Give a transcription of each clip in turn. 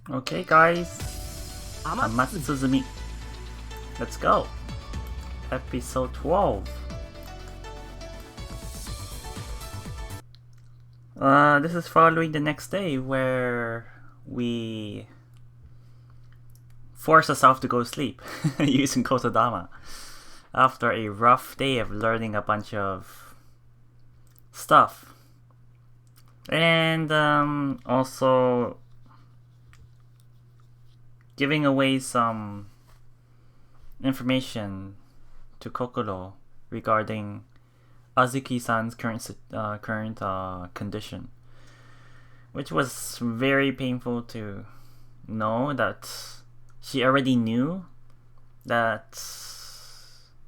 Okay, guys. Amatsutsumi. Amatsutsumi. Let's go. Episode 12. This is following the next day where we force ourselves to go sleep using Kotodama after a rough day of learning a bunch of stuff. And also giving away some information to Kokoro regarding Azuki-san's current condition, which was very painful to know that she already knew about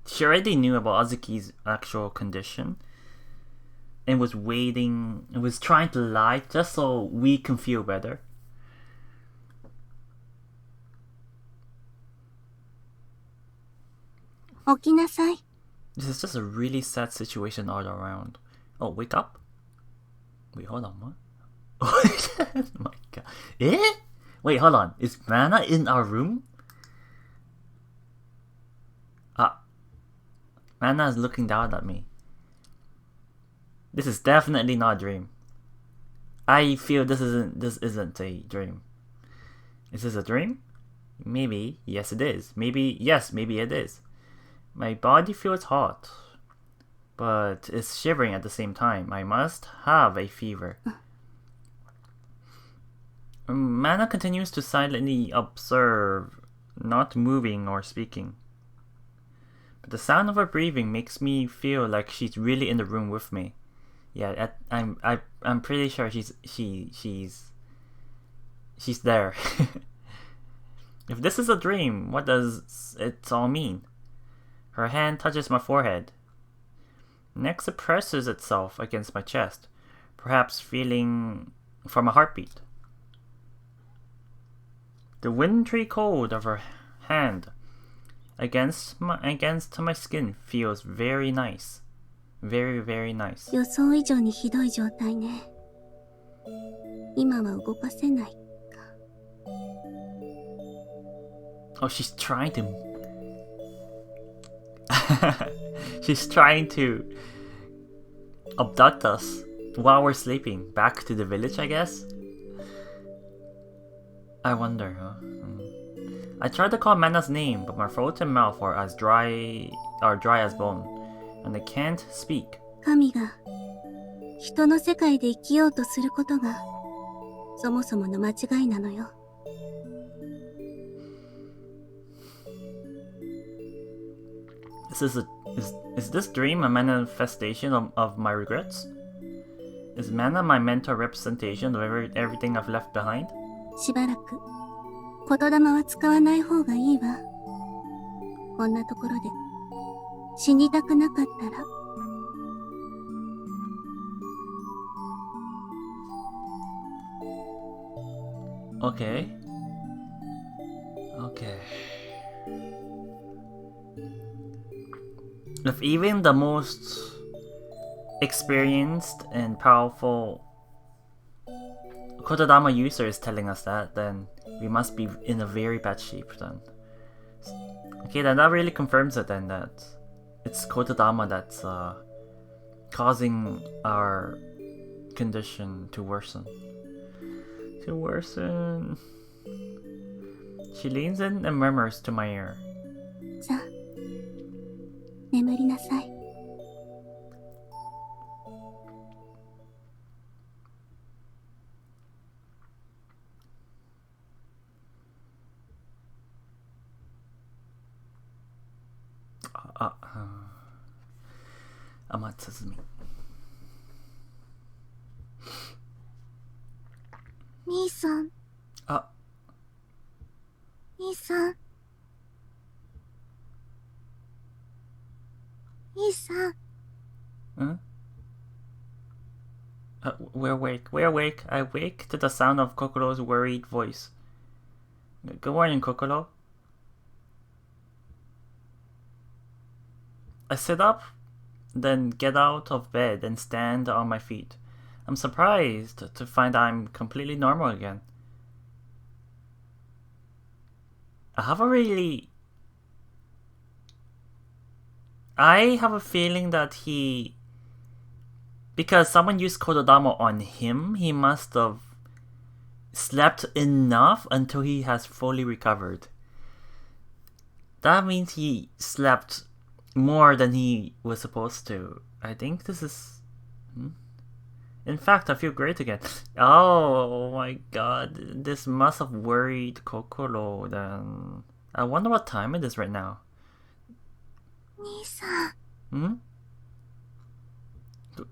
Azuki's actual condition and was trying to lie just so we can feel better. This is just a really sad situation all around. Oh, wake up? Wait, hold on, what? Oh my god. Eh? Wait, hold on. Is Mana in our room? Mana is looking down at me. This is definitely not a dream. I feel this isn't a dream. Is this a dream? Maybe. Yes, it is. Maybe it is. My body feels hot, but is shivering at the same time. I must have a fever. Mana continues to silently observe, not moving or speaking. But the sound of her breathing makes me feel like she's really in the room with me. Yeah, I'm pretty sure she's there. If this is a dream, what does it all mean? Her hand touches my forehead. Next, it presses itself against my chest, perhaps feeling for my heartbeat. The wintry cold of her hand against my skin feels very nice. Very, very nice. 予想以上にひどい状態ね。今は動かせないか。 Oh, she's trying to... she's trying to abduct us while we're sleeping. Back to the village, I guess? I wonder, huh? I tried to call Mana's name, but my throat and mouth are dry as bone, and I can't speak. 神が人の世界で生きようとすることがそもそもの間違いなのよ。 Is this dream a manifestation of my regrets? Is Mana my mental representation of everything I've left behind? しばらく言霊は使わない方がいいわ。こんなところで死にたくなかったら。 Okay. If even the most experienced and powerful Kotodama user is telling us that, then we must be in a very bad shape then. Okay, then that really confirms it then, that it's Kotodama that's causing our condition to worsen. She leans in and murmurs to my ear. さあ、眠りなさい。 Amatsutsumi. 兄さん。あ。兄さん。兄さん。 Huh? We're awake. I wake to the sound of Kokoro's worried voice. Good morning, Kokoro. I sit up, then get out of bed and stand on my feet. I'm surprised to find I'm completely normal again. I have a really... I have a feeling that he... Because someone used Kododama on him, he must have slept enough until he has fully recovered. That means he slept more than he was supposed to. I think this is... In fact, I feel great again. Oh my god, this must have worried Kokoro then. I wonder what time it is right now. 兄さん、 Hmm?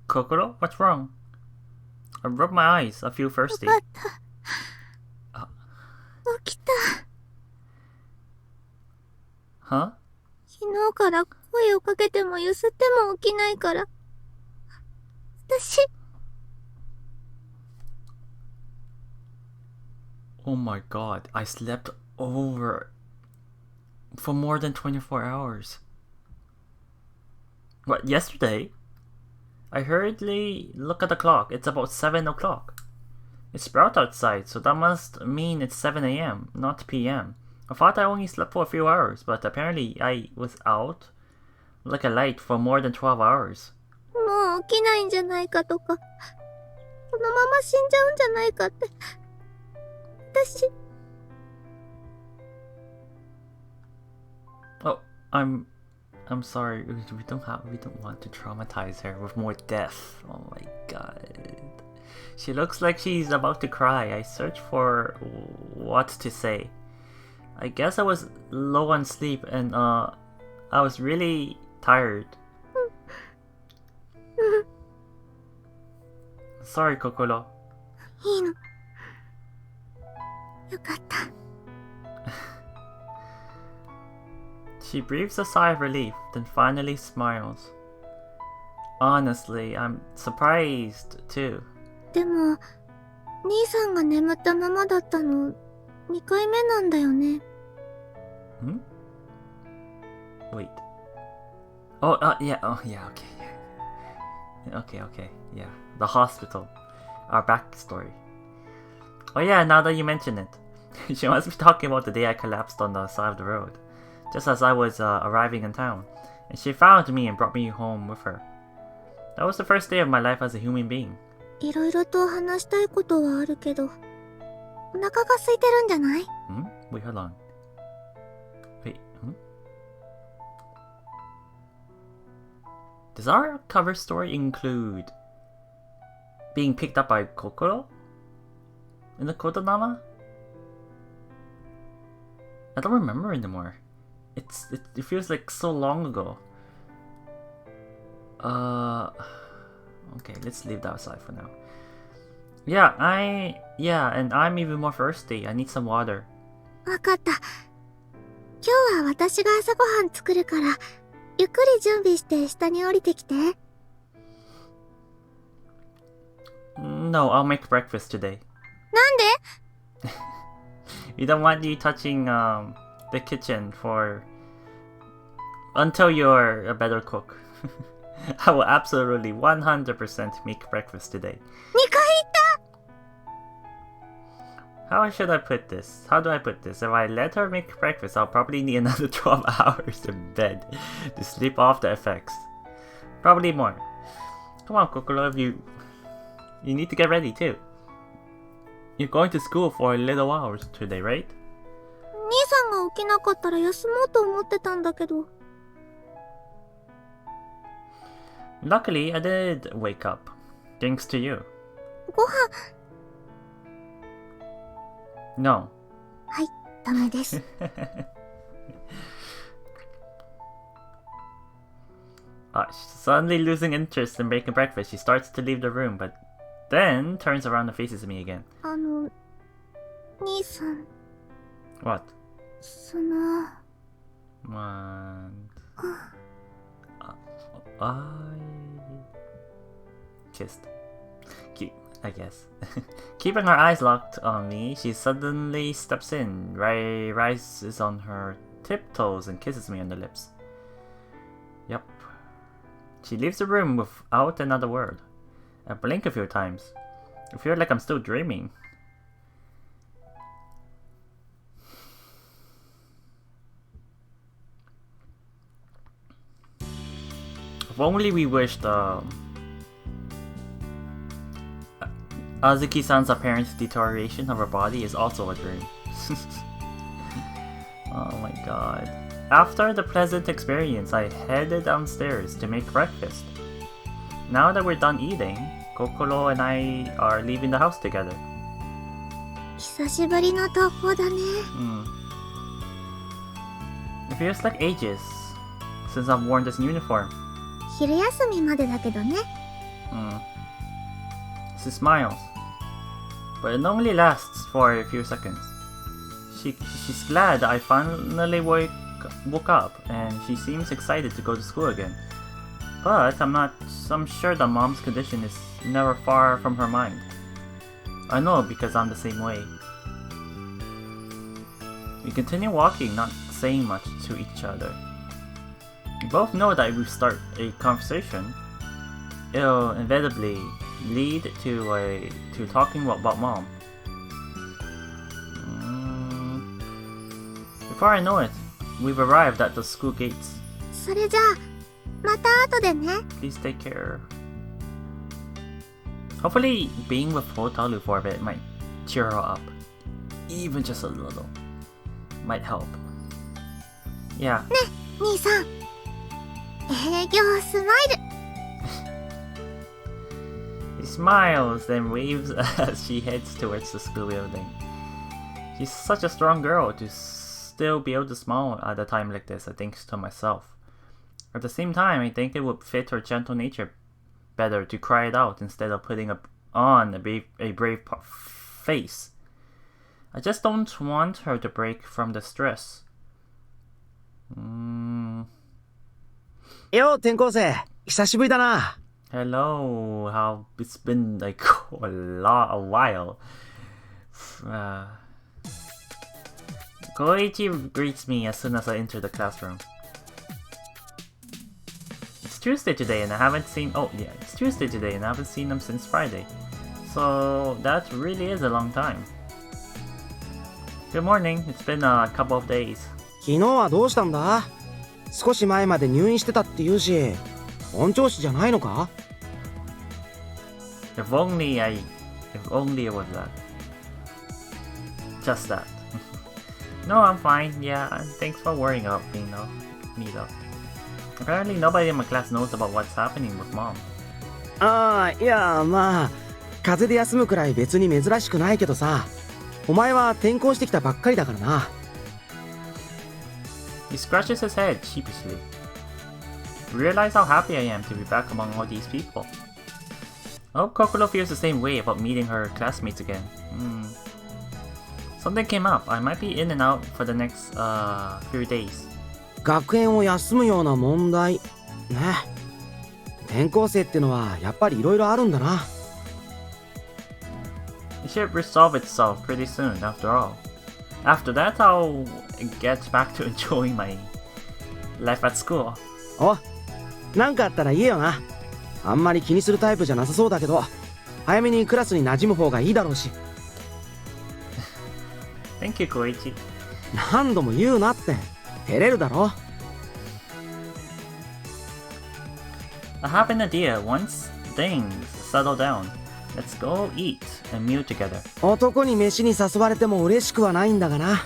Kokoro? What's wrong? I rub my eyes. I feel よ thirsty. かった。起きた。 Huh? 昨日から声をかけてもゆすっても起きないから。私、 Oh my god, I slept over for more than 24 hours. What, yesterday? I hurriedly look at the clock. It's about 7 o'clock. It's bright outside, so that must mean it's 7 a.m., not p.m. I thought I only slept for a few hours, but apparently I was out like a light for more than 12 hours. もう起きないんじゃないかとか、このまま死んじゃうんじゃないかって。私、 Oh, I'm sorry. We don't want to traumatize her with more death. Oh my god. She looks like she's about to cry. I search for what to say. I guess I was low on sleep and I was really tired. Sorry, Kokoro. いいの。よかった。 She breathes a sigh of relief, then finally smiles. Honestly, I'm surprised too. でも、兄さんが眠ったままだったの、2回目なんだよね。Hmm? Wait. Oh, yeah. Oh, yeah. Okay. Yeah. Okay. Yeah. The hospital. Our backstory. Oh yeah. Now that you mention it, she must be talking about the day I collapsed on the side of the road, just as I was arriving in town, and she found me and brought me home with her. That was the first day of my life as a human being. いろいろと話したいことはあるけど、お腹が空いてるんじゃない？ Hmm? Wait, hold on. Wait. Does our cover story include being picked up by Kokoro in the Kodonama? I don't remember anymore. It feels like so long ago. Okay, let's leave that aside for now. Yeah, and I'm even more thirsty. I need some water. わかった。今日は私が朝ごはん作るから、ゆっくり準備して下に降りてきて。No, I'll make breakfast today. なんで？ We don't want you touching the kitchen until you're a better cook. I will absolutely 100% make breakfast today. 2回言った！ How should I put this? How do I put this? If I let her make breakfast, I'll probably need another 12 hours in bed to sleep off the effects. Probably more. Come on, Kokoro, you need to get ready too. You're going to school for a little while today, right? 兄さんが起きなかったら休もうと思ってたんだけど。 Luckily, I did wake up. Thanks to you. ご飯、 No. はい、ダメです。 Suddenly losing interest in making breakfast, she starts to leave the room, but then turns around and faces me again. 兄さん、 What? And I kissed. Cute, I guess. Keeping her eyes locked on me, she suddenly steps in, rises on her tiptoes and kisses me on the lips. Yep. She leaves the room without another word. I blink a few times. I feel like I'm still dreaming. only we wished Azuki-san's apparent deterioration of her body is also a dream. Oh my god. After the pleasant experience, I headed downstairs to make breakfast. Now that we're done eating, Kokoro and I are leaving the house together. 久しぶりの投稿だね。It feels like ages since I've worn this uniform. 昼休みまでだけどね。She smiles, but it only lasts for a few seconds. She's glad I finally woke up, and she seems excited to go to school again. But I'm sure that mom's condition is never far from her mind. I know because I'm the same way. We continue walking, not saying much to each other. We both know that if we start a conversation, it'll inevitably lead to talking about mom. Before I know it, we've arrived at the school gates. それじゃあ、また後でね。 Please take care. Hopefully, being with Hotaru for a bit might cheer her up. Even just a little. Might help. Yeah. ね、兄さん。営業スマイル。He smiles, then waves as she heads towards the school building. She's such a strong girl to still be able to smile at a time like this, I think to myself. At the same time, I think it would fit her gentle nature better to cry it out instead of putting on a brave face. I just don't want her to break from the stress. よ、転校生。久しぶりだな。Hello, how it's been like a while. Koichi greets me as soon as I enter the classroom. It's Tuesday today and I haven't seen him since Friday. So that really is a long time. Good morning, it's been a couple of days. 昨日はどうしたんだ？少し前まで入院してたって言うし、本調子じゃないのか？ If only it was that. Just that. No, I'm fine. Yeah, thanks for worrying about me though. Apparently nobody in my class knows about what's happening with mom. ああ、いや、まあ、風邪で休むくらい別に珍しくないけどさ、お前は転校してきたばっかりだからな。He scratches his head sheepishly. Realize how happy I am to be back among all these people. I hope Kokoro feels the same way about meeting her classmates again. Something came up. I might be in and out for the next few days. 学園を休むような問題ね。転校生ってのはやっぱりいろいろあるんだな。It should resolve itself pretty soon, after all. After that, I'll get back to enjoying my life at school. お、なんかあったら言えよな。あんまり気にするタイプじゃなさそうだけど、早めにクラスに馴染む方がいいだろうし。Thank you, Koichi. 何度も言うなって。照れるだろ。I have an idea. Once things settle down, let's go eat a meal together. 男に飯に誘われても嬉しくはないんだがな。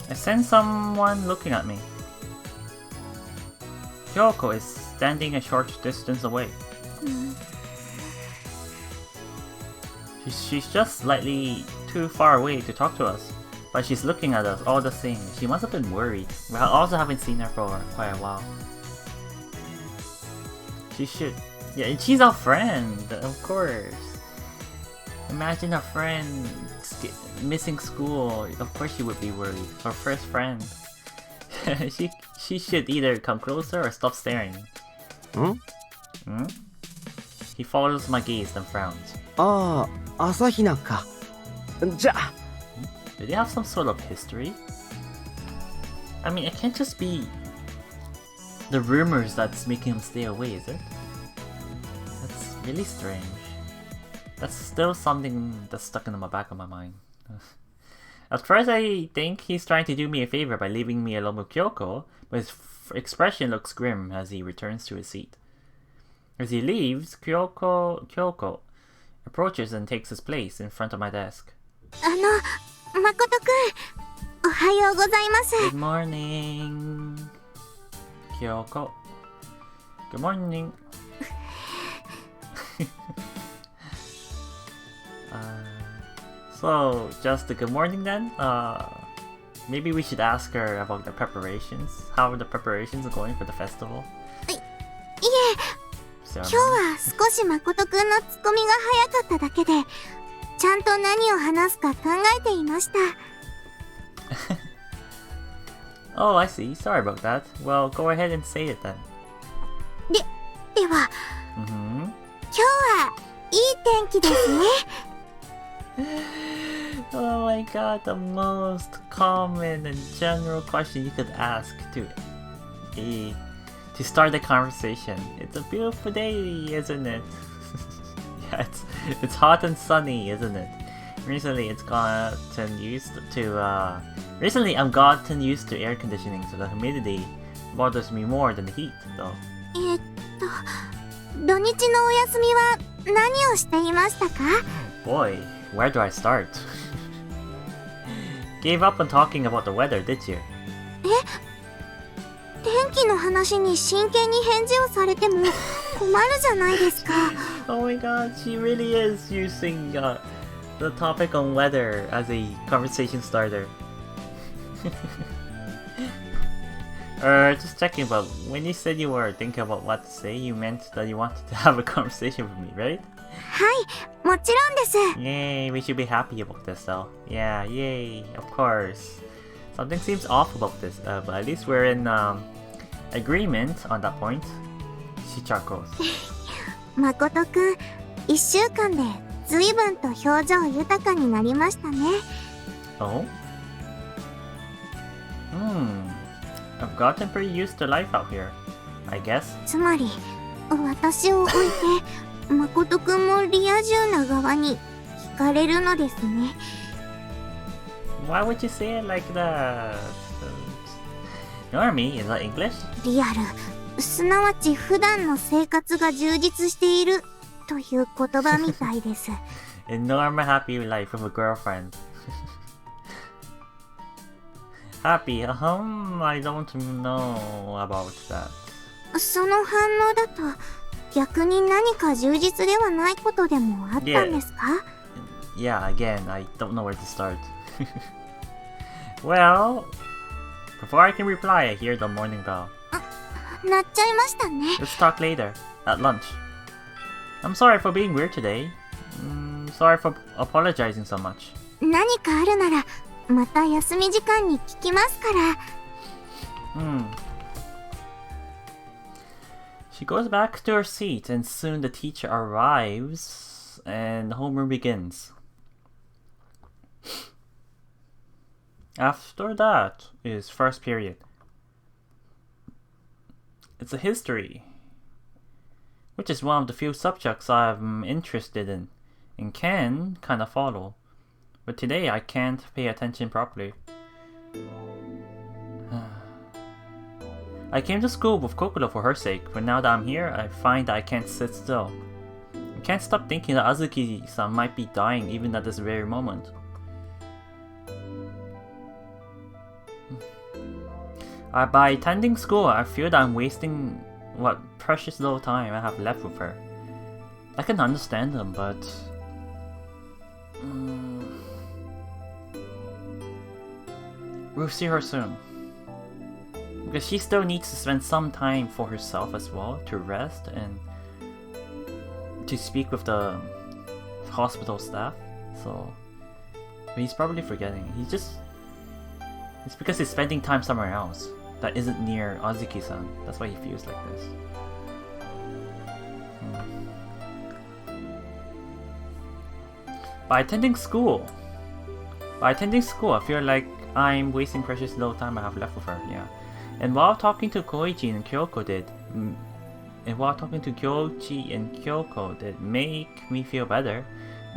I sense someone looking at me. Kyouko is standing a short distance away. She's just slightly too far away to talk to us, but she's looking at us all the same. She must have been worried. We also haven't seen her for quite a while. She should. Yeah, she's our friend, of course. Imagine a friend missing school. Of course she would be worried. Her first friend. She should either come closer or stop staring. He follows my gaze and frowns. ああ、朝比奈か。じゃあ。Do they have some sort of history? I mean, it can't just be the rumors that's making him stay away, is it? That's really strange. That's still something that's stuck in the back of my mind. At first, I think he's trying to do me a favor by leaving me alone with Kyouko, but his expression looks grim as he returns to his seat. As he leaves, Kyouko approaches and takes his place in front of my desk. Makoto-kun, ohayou gozaimasu. Good morning, Kyouko. Good morning. So, just a good morning then? Maybe we should ask her about the preparations. How are the preparations going for the festival? いえ、今日は少し誠くんのツッコミが早かっただけで、ちゃんと何を話すか考えていました。Oh, I see. Sorry about that. Well, go ahead and say it then. では、今日はいい天気ですね。Oh my god, the most common and general question you could ask to start the conversation. It's a beautiful day, isn't it? Yeah, it's hot and sunny, isn't it? Recently I've gotten used to air conditioning, so the humidity bothers me more than the heat, though. 土日のお休みは何をしていましたか？ Boy, where do I start? Gave up on talking about the weather, did you? 天気の話に真剣に返事をされても困るじゃないですか。Oh my god, she really is using the topic on weather as a conversation starter. Just checking about when you said you were thinking about what to say, you meant that you wanted to have a conversation with me, right? はい、もちろんです。 Yay, we should be happy about this though. Yeah, yay, of course. Something seems off about this, but at least we're in agreement on that point. Shichakos. 誠くん、1週間で随分と表情豊かになりましたね。Oh? I've gotten pretty used to life out here, I guess. つまり、私を置いて、誠くんもリア充な側に惹かれるのですね。Why would you say it like that? Normie, is that English? リアル、すなわち普段の生活が充実しているという言葉みたいです。A normal happy life with a girlfriend. Happy? I don't know about that. その反応だと逆に何か充実ではないことでもあったんですか？ Yeah, again, I don't know where to start. Well, before I can reply, I hear the morning bell. なっちゃいましたね。 Let's talk later, at lunch. I'm sorry for being weird today. Sorry for apologizing so much. 何かあるならまた休み時間に聞きますから。She goes back to her seat and soon the teacher arrives and the homeroom begins. After that is first period. It's a history, which is one of the few subjects I'm interested in and can kind of follow. But today I can't pay attention properly. I came to school with Kokoro for her sake, but now that I'm here, I find that I can't sit still. I can't stop thinking that Azuki-san might be dying even at this very moment. By attending school, I feel that I'm wasting what precious little time I have left with her. I can understand them, but... we'll see her soon. Because she still needs to spend some time for herself as well, to rest and to speak with the hospital staff. So, but he's probably forgetting. It's because he's spending time somewhere else that isn't near Azuki-san. That's why he feels like this. By attending school, I feel like I'm wasting precious little time I have left with her. Yeah. And while talking to Koichi and Kyouko did make me feel better,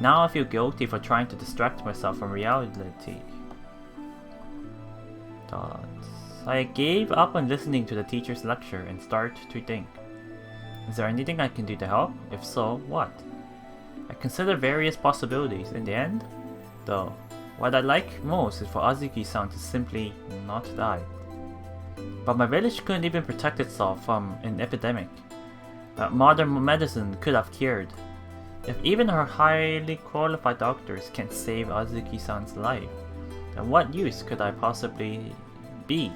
now I feel guilty for trying to distract myself from reality. thoughts. I gave up on listening to the teacher's lecture and start to think. Is there anything I can do to help? If so, what? I consider various possibilities. In the end, though, what I like most is for Azuki-san to simply not die. But my village couldn't even protect itself from an epidemic that modern medicine could have cured. If even our highly qualified doctors can't save Azuki-san's life, then what use could I possibly be?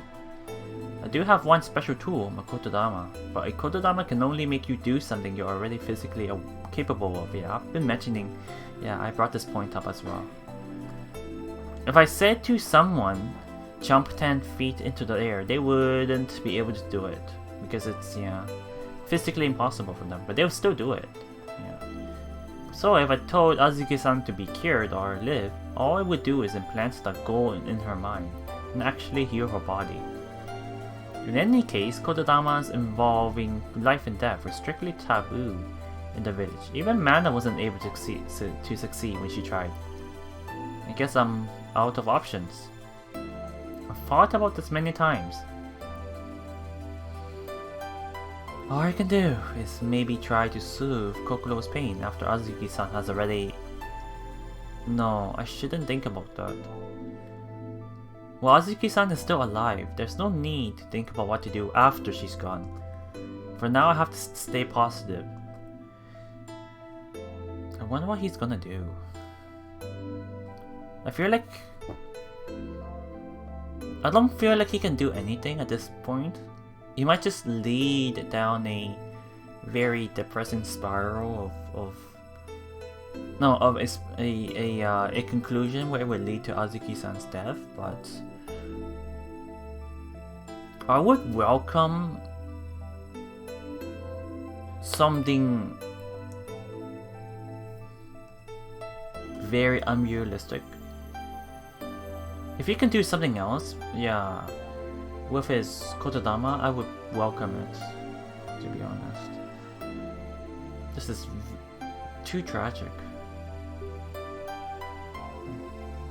I do have one special tool, my kotodama, but a kotodama can only make you do something you're already physically capable of. Yeah, I've been mentioning, I brought this point up as well. If I said to someone, jump 10 feet into the air, they wouldn't be able to do it, because it's, physically impossible for them, but they'll still do it. So if I told Azuki-san to be cured or live, all it would do is implant that goal in her mind, and actually heal her body. In any case, kotodamas involving life and death were strictly taboo in the village. Even Mana wasn't able to succeed when she tried. I guess I'm out of options. I've thought about this many times. All I can do is maybe try to soothe Kokuro's pain after Azuki-san has already... No, I shouldn't think about that. While Azuki-san is still alive, there's no need to think about what to do after she's gone. For now, I have to stay positive. I wonder what he's gonna do. I don't feel like he can do anything at this point. He might just lead down a very depressing spiral of a conclusion where it would lead to Azuki-san's death, but I would welcome something very unrealistic. If he can do something else, with his kotodama, I would welcome it, to be honest. This is too tragic.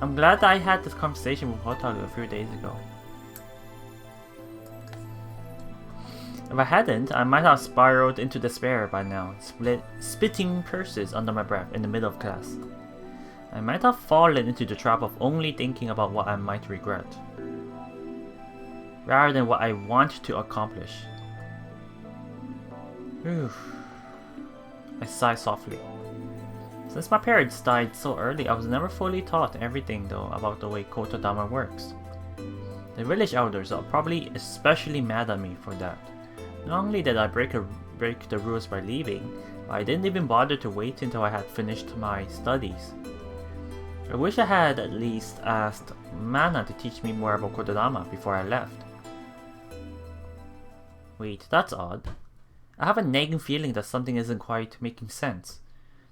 I'm glad that I had this conversation with Hotaru a few days ago. If I hadn't, I might have spiraled into despair by now, spitting curses under my breath in the middle of class. I might have fallen into the trap of only thinking about what I might regret, rather than what I want to accomplish. I sigh softly. Since my parents died so early, I was never fully taught everything though about the way kotodama works. The village elders are probably especially mad at me for that. Not only did I break the rules by leaving, but I didn't even bother to wait until I had finished my studies. I wish I had at least asked Mana to teach me more about kotodama before I left. Wait, that's odd. I have a nagging feeling that something isn't quite making sense.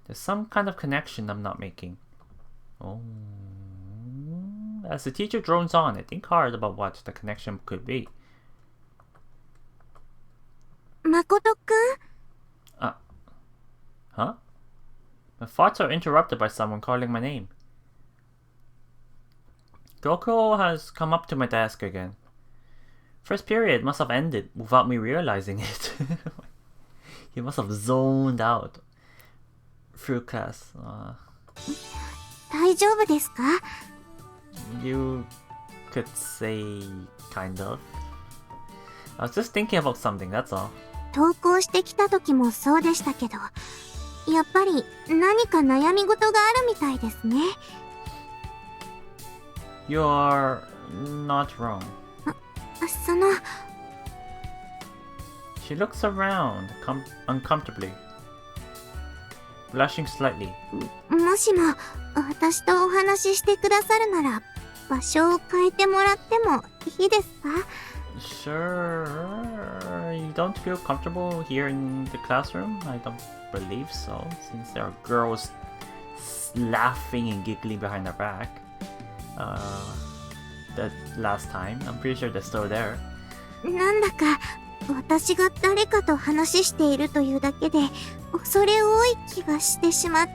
There's some kind of connection I'm not making. Oh. As the teacher drones on, I think hard about what the connection could be. Makoto-kun? Huh? My thoughts are interrupted by someone calling my name. Kyouko has come up to my desk again. First period must have ended without me realizing it. He must have zoned out through class. 大丈夫ですか? You could say kind of. I was just thinking about something, that's all. 登校してきた時もそうでしたけど、やっぱり何か悩み事があるみたいですね。You're not wrong. その... She looks around uncomfortably, blushing slightly. もしも私とお話ししてくださるなら、場所を変えてもらってもいいですか? Sure. You don't feel comfortable here in the classroom? I don't believe so, since there are girls laughing and giggling behind our back. That last time, I'm pretty sure they're still there. なんだか私が誰かと話しているというだけで恐れ多い気がしてしまって。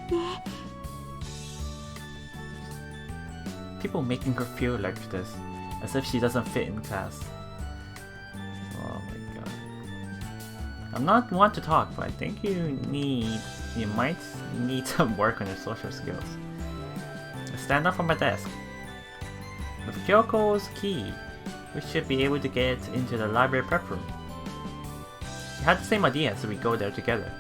People making her feel like this. As if she doesn't fit in class. Oh my god. I'm not one to talk, but I think you might need some work on your social skills. Stand up from my desk. With Kyouko's key, we should be able to get into the library prep room. She had the same idea, so we go there together.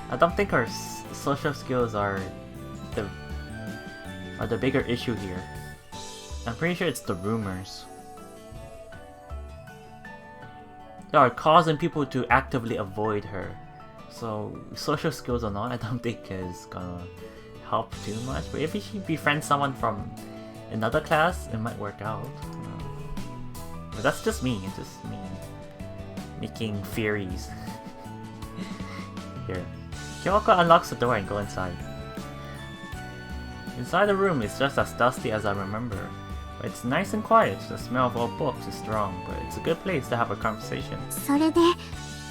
I don't think our social skills are the bigger issue here. I'm pretty sure it's the rumors. They are causing people to actively avoid her. So social skills or not, I don't think is gonna help too much. But if she befriends someone from another class, it might work out. But that's just me. It's just me making theories. Here, Kyouko unlocks the door and go inside. Inside the room is just as dusty as I remember. But it's nice and quiet. The smell of old books is strong, but it's a good place to have a conversation. それで、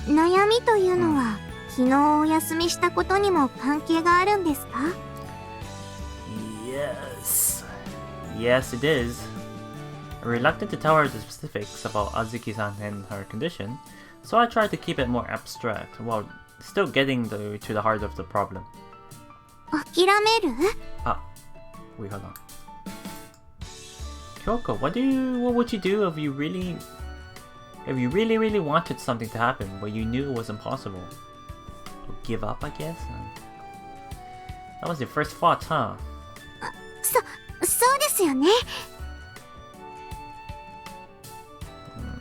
悩みというのは、昨日お休みしたことにも関係があるんですか? Yes, it is. I'm reluctant to tell her the specifics about Azuki-san and her condition, so I try to keep it more abstract while still getting to the heart of the problem. 諦める? Wait, hold on. Kyouko, what would you do if you really wanted something to happen but you knew it was impossible? Give up, I guess? That was your first thought, huh? そうですよね。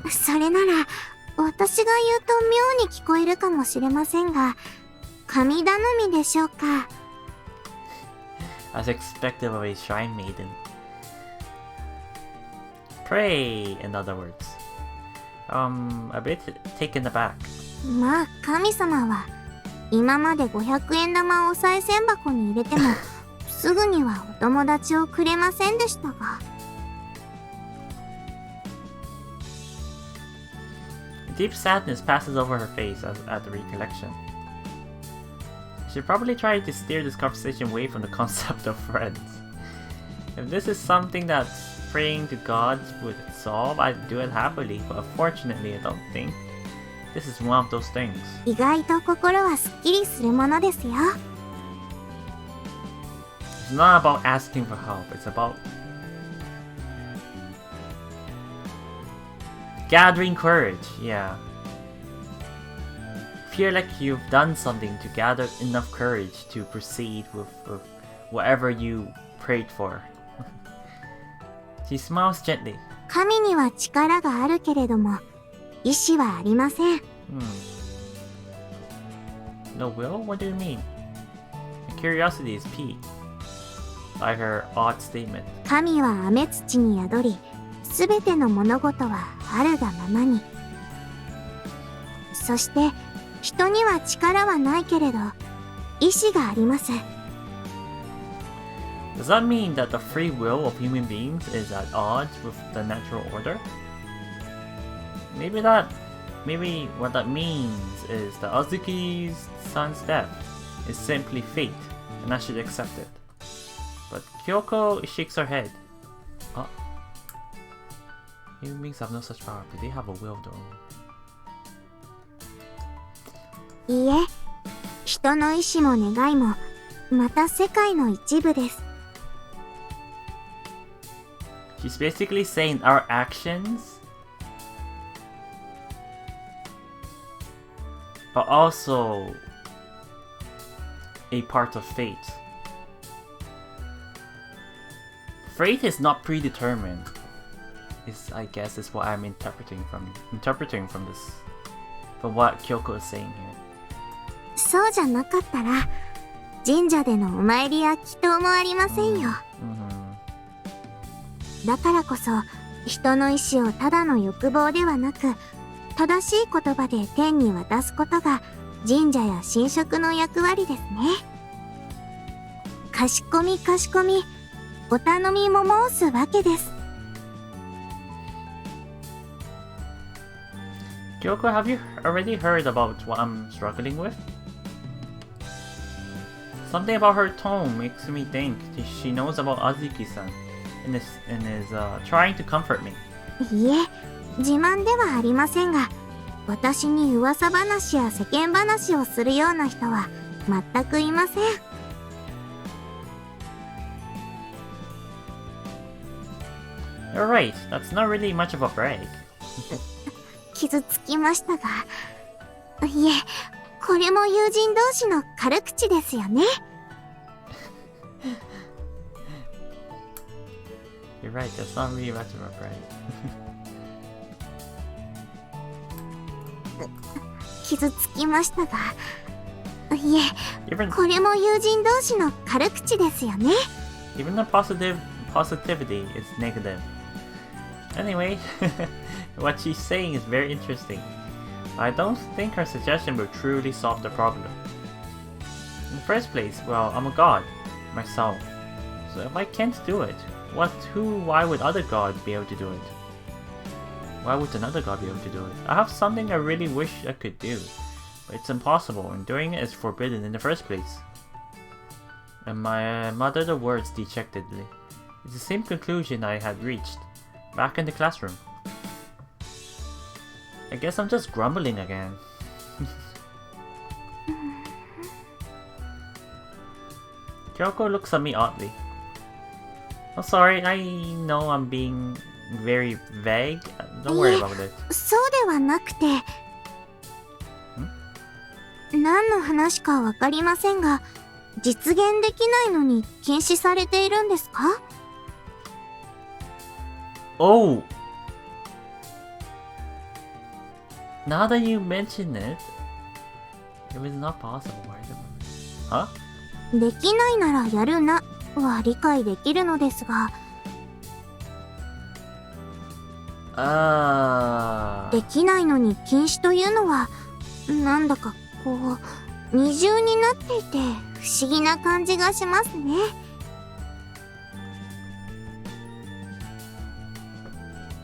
それなら、私が言うと妙に聞こえるかもしれませんが、神頼みでしょうか。As expected of a shrine maiden. Pray, in other words. A bit taken aback. まあ、神様は、今まで500円玉をお賽銭箱に入れても、すぐにはお友達をくれませんでしたが。Deep sadness passes over her face at the recollection. She should probably try to steer this conversation away from the concept of friends. If this is something that praying to God would solve, I'd do it happily, but unfortunately I don't think this is one of those things. 意外と心はすっきりするものですよ。It's not about asking for help, it's about gathering courage, yeah. Feel like you've done something to gather enough courage to proceed with whatever you prayed for. She smiles gently. 神には力があるけれども、意志はありません。No will? What do you mean? My curiosity is piqued by her odd statement. 神は雨土に宿り、すべての物事はあるがままに。そして、人には力はないけれど、意志があります。Does that mean that the free will of human beings is at odds with the natural order? Maybe what that means is that Azuki's son's death is simply fate, and I should accept it. But Kyouko shakes her head. Human beings have no such power, but they have a will of their own. いいえ、人の意志も願いも、また世界の一部です。She's basically saying our actions, but also a part of fate. Fate is not predetermined. I guess is what I'm interpreting from what Kyouko is saying here. そうじゃなかったら、神社でのお参りや祈祷もありませんよ。だからこそ、人の意志をただの欲望ではなく、正しい言葉で天に渡すことが神社や神職の役割ですね。かしこみかしこみ、お頼みも申すわけです。Kyouko, have you already heard about what I'm struggling with? Something about her tone makes me think she knows about Azuki-san and is trying to comfort me. いいえ、自慢ではありませんが、私に噂話や世間話をするような人は全くいません。You're right, that's not really much of a brag. 傷つきましたが、いえ、これも友人同士の軽口ですよね。You're right, that's not really much of a brag. 傷つきましたが、いえ、 Even これも友人同士の軽口ですよね。 the positivity is negative. Anyway, what she's saying is very interesting. I don't think her suggestion will truly solve the problem. In the first place, well, I'm a god myself. So if I can't do it, why would other gods be able to do it? Why would another god be able to do it? I have something I really wish I could do, but it's impossible, and doing it is forbidden in the first place. And my muttered the words dejectedly. It's the same conclusion I had reached back in the classroom. I guess I'm just grumbling again. Kyouko looks at me oddly. Oh, sorry, I know I'm being very vague. Don't worry about it. そうではなくて、何の話かわかりませんが、実現できないのに禁止されているんですか？ Oh! Now that you mention it, it was not possible. Huh? できないならやるなは理解できるのですが、できないのに禁止というのは、なんだかこう二重になっていて不思議な感じがしますね。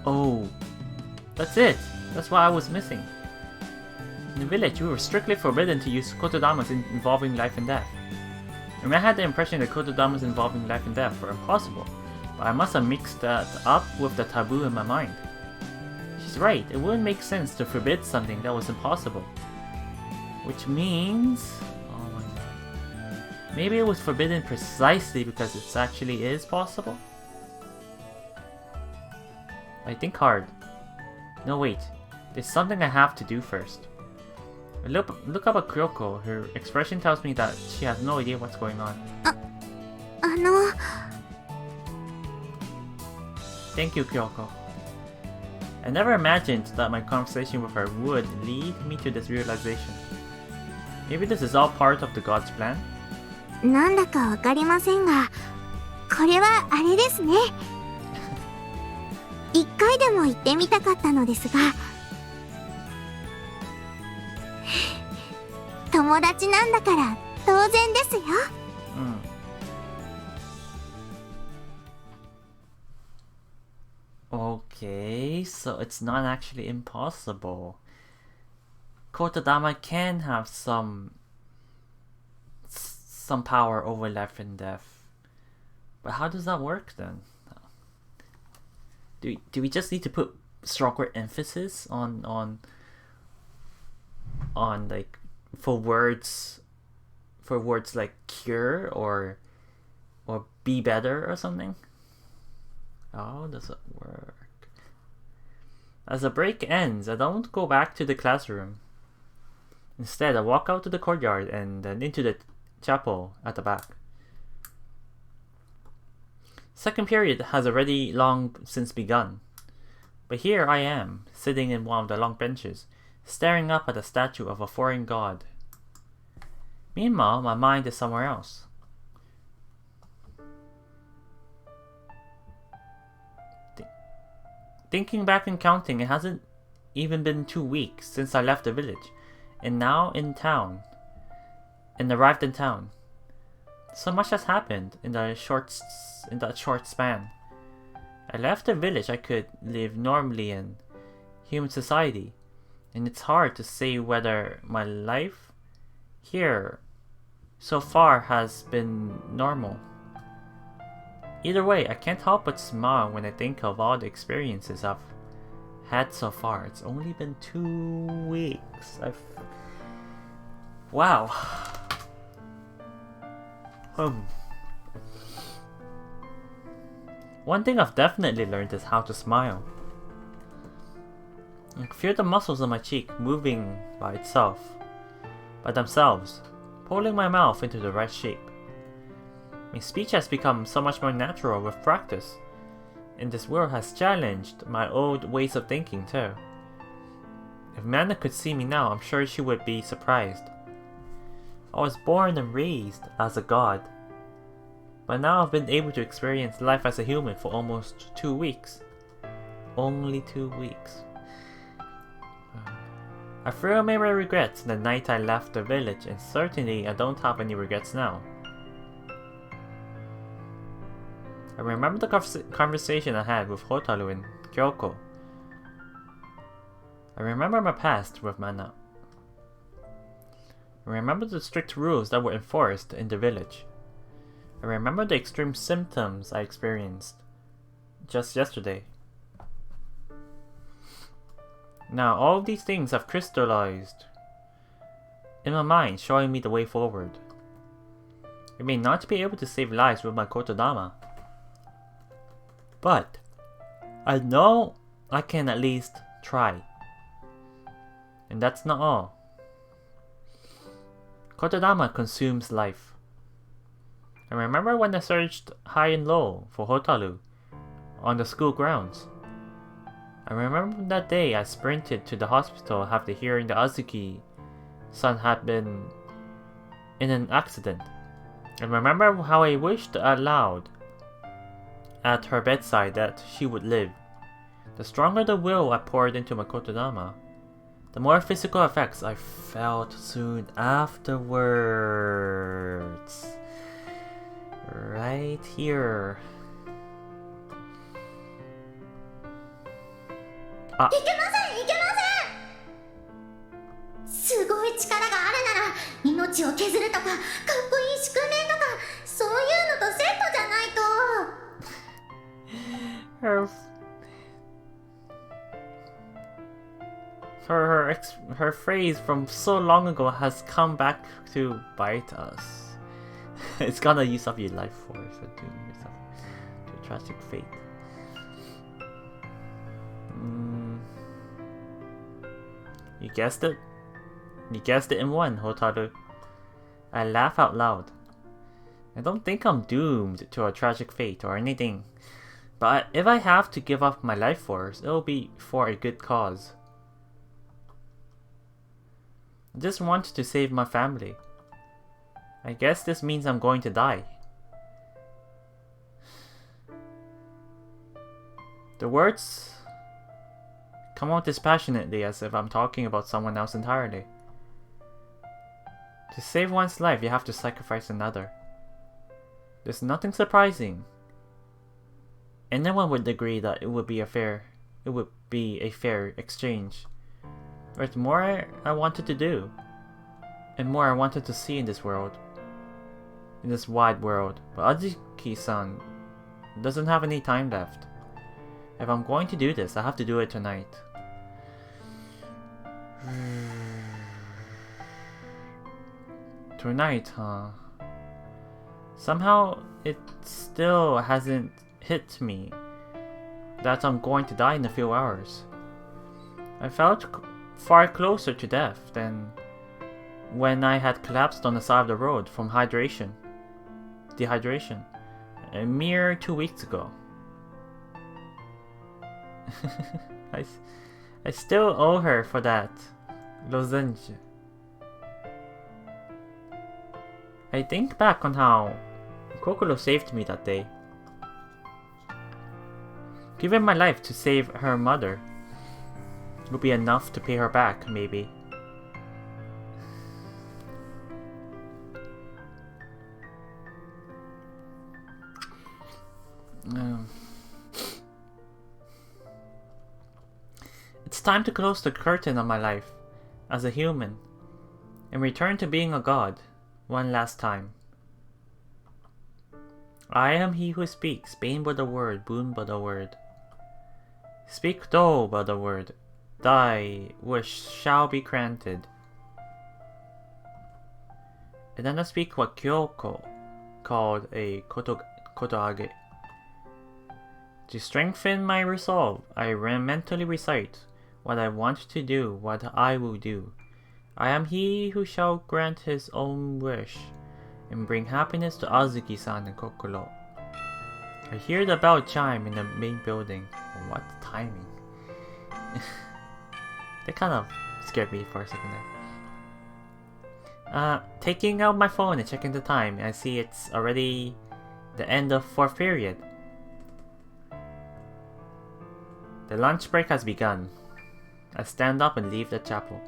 Oh, that's it. That's what I was missing. In the village, we were strictly forbidden to use kotodamas involving life and death. And I had the impression that kotodamas involving life and death were impossible, but I must have mixed that up with the taboo in my mind. She's right, it wouldn't make sense to forbid something that was impossible. Which means... oh my god. Maybe it was forbidden precisely because it actually is possible? I think hard. No wait, there's something I have to do first. I look up at Kyouko. Her expression tells me that she has no idea what's going on. Thank you, Kyouko. I never imagined that my conversation with her would lead me to this realization. Maybe this is all part of the God's plan? なんだかわかりませんが、これはあれですね。一回でも行ってみたかったのですが、友達なんだから当然ですよ。Okay, so it's not actually impossible. Kotodama can have some power over life and death. But how does that work then? Do we just need to put stronger emphasis on like for words like cure or be better or something? How does it work? As the break ends, I don't go back to the classroom. Instead, I walk out to the courtyard and then into the chapel at the back. Second period has already long since begun. But here I am, sitting in one of the long benches, staring up at the statue of a foreign god. Meanwhile, my mind is somewhere else. Thinking back and counting, it hasn't even been 2 weeks since I left the village, and now in town, and arrived in town. So much has happened in that short span. I left the village I could live normally in human society, and it's hard to say whether my life here so far has been normal. Either way, I can't help but smile when I think of all the experiences I've had so far. It's only been 2 weeks. Wow. One thing I've definitely learned is how to smile. I can feel the muscles on my cheek moving by themselves, pulling my mouth into the right shape. My speech has become so much more natural with practice, and this world has challenged my old ways of thinking too. If Mana could see me now, I'm sure she would be surprised. I was born and raised as a god, but now I've been able to experience life as a human for almost 2 weeks. Only 2 weeks. I threw away my regrets the night I left the village, and certainly I don't have any regrets now. I remember the conversation I had with Hotaru and Kyouko. I remember my past with Mana. I remember the strict rules that were enforced in the village. I remember the extreme symptoms I experienced just yesterday. Now all of these things have crystallized in my mind, showing me the way forward. I may not be able to save lives with my kotodama, but I know I can at least try. And that's not all. Kotodama consumes life. I remember when I searched high and low for Hotaru on the school grounds. I remember that day I sprinted to the hospital after hearing the Azuki-san had been in an accident. I remember how I wished aloud at her bedside that she would live. The stronger the will I poured into my kotodama, the more physical effects I felt soon afterwards. Right here. いけません、いけません。すごい力があるなら命を削るとかかっこいい宿命とかそういうのとセットじゃないと。 Her phrase from so long ago has come back to bite us. It's gonna use up your life force and doom yourself to a tragic fate. You guessed it? You guessed it in one, Hotaru. I laugh out loud. I don't think I'm doomed to a tragic fate or anything, but if I have to give up my life force, it'll be for a good cause. I just want to save my family. I guess this means I'm going to die. The words come out dispassionately as if I'm talking about someone else entirely. To save one's life, you have to sacrifice another. There's nothing surprising. Anyone would agree that it would be a fair exchange. There's more I wanted to do, and more I wanted to see in this world, in this wide world. But Azuki-san doesn't have any time left. If I'm going to do this, I have to do it tonight. Tonight, huh? Somehow it still hasn't hit me that I'm going to die in a few hours. I felt far closer to death than when I had collapsed on the side of the road from dehydration, a mere 2 weeks ago. I still owe her for that lozenge. I think back on how Kokoro saved me that day. Giving my life to save her mother would be enough to pay her back, maybe. It's time to close the curtain on my life as a human and return to being a god. One last time. I am he who speaks, bane but a word, boon but a word. Speak thou but a word, thy wish shall be granted. And then I speak what Kyouko called a kotoage. To strengthen my resolve, I mentally recite what I want to do, what I will do. I am he who shall grant his own wish and bring happiness to Azuki-san and Kokoro. I hear the bell chime in the main building. What timing? They kind of scared me for a second there. Taking out my phone and checking the time, I see it's already the end of 4th period. The lunch break has begun. I stand up and leave the chapel.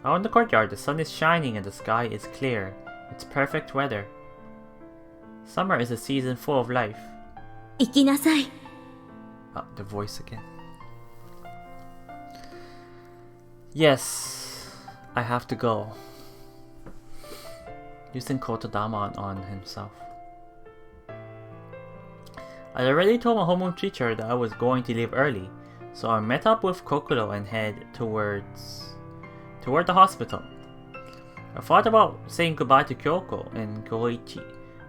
Out in the courtyard, the sun is shining and the sky is clear. It's perfect weather. Summer is a season full of life. 行きなさい。 The voice again. Yes, I have to go. Using Kotodama on himself. I already told my homeroom teacher that I was going to leave early, so I met up with Kokoro and head toward the hospital. I thought about saying goodbye to Kyouko and Koichi,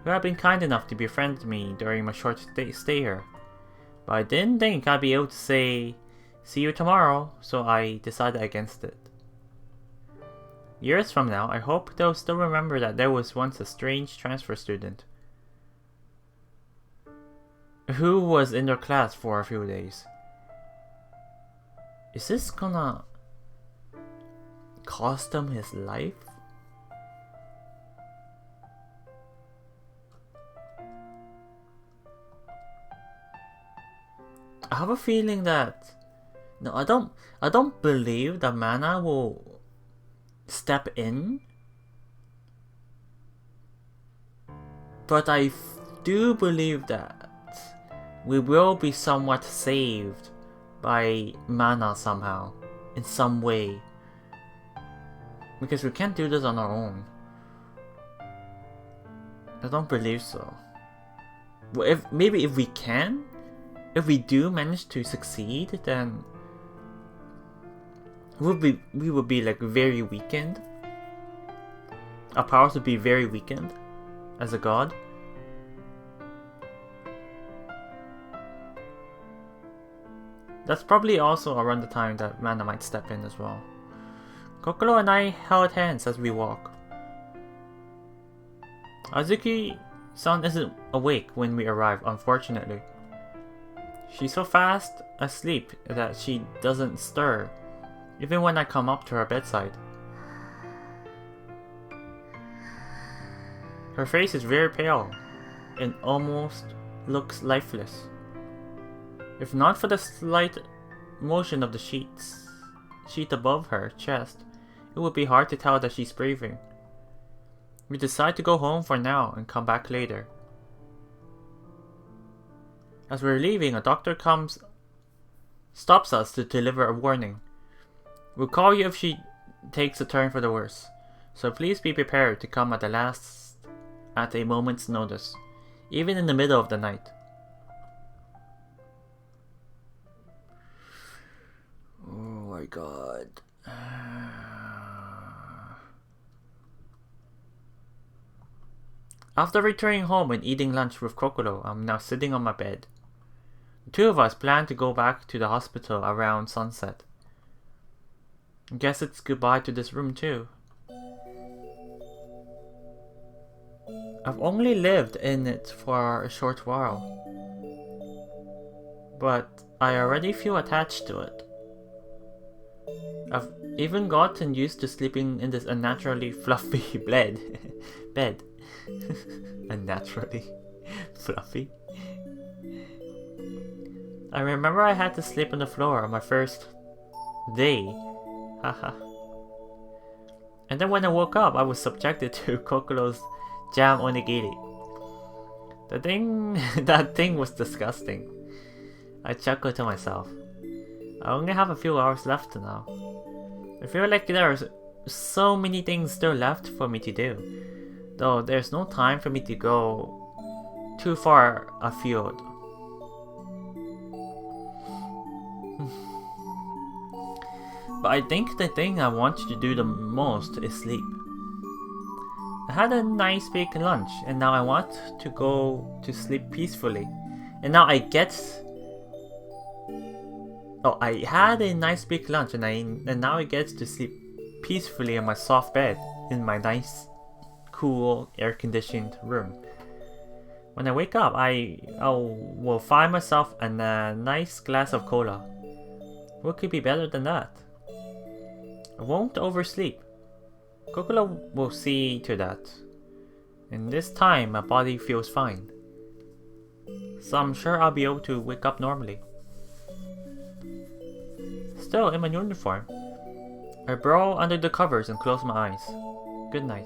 who have been kind enough to befriend me during my short stay here. But I didn't think I'd be able to say, see you tomorrow, so I decided against it. Years from now, I hope they'll still remember that there was once a strange transfer student who was in their class for a few days. Is this gonna cost him his life? I have a feeling that I don't believe that Mana will step in, but I do believe that we will be somewhat saved by Mana somehow, in some way, because we can't do this on our own. I don't believe so. Well, if we do manage to succeed, then we would be like very weakened. Our powers would be very weakened as a god. That's probably also around the time that Mana might step in as well. Kokoro and I held hands as we walk. Azuki-san isn't awake when we arrive, unfortunately. She's so fast asleep that she doesn't stir, even when I come up to her bedside. Her face is very pale and almost looks lifeless. If not for the slight motion of the sheet above her chest, it would be hard to tell that she's breathing. We decide to go home for now and come back later. As we're leaving, a doctor stops us to deliver a warning. We'll call you if she takes a turn for the worse, so please be prepared to come at a moment's notice, even in the middle of the night. Oh my god. After returning home and eating lunch with Kokoro, I'm now sitting on my bed. The two of us plan to go back to the hospital around sunset. I guess it's goodbye to this room too. I've only lived in it for a short while, but I already feel attached to it. I've even gotten used to sleeping in this unnaturally fluffy bed. Unnaturally fluffy. I remember I had to sleep on the floor on my first day. Haha. And then when I woke up, I was subjected to Kokoro's jam onigiri. That thing was disgusting. I chuckled to myself. I only have a few hours left now. I feel like there are so many things still left for me to do, though there's no time for me to go too far afield. But I think the thing I want to do the most is sleep. I had a nice big lunch, and now I want to go to sleep peacefully. And now I get... Oh, I had a nice big lunch, and now I get to sleep peacefully on my soft bed in my nice, cool, air-conditioned room. When I wake up, I will find myself a nice glass of cola. What could be better than that? I won't oversleep. Kokoro will see to that. And this time, my body feels fine. So I'm sure I'll be able to wake up normally. Still in my uniform, I burrow under the covers and close my eyes. Good night.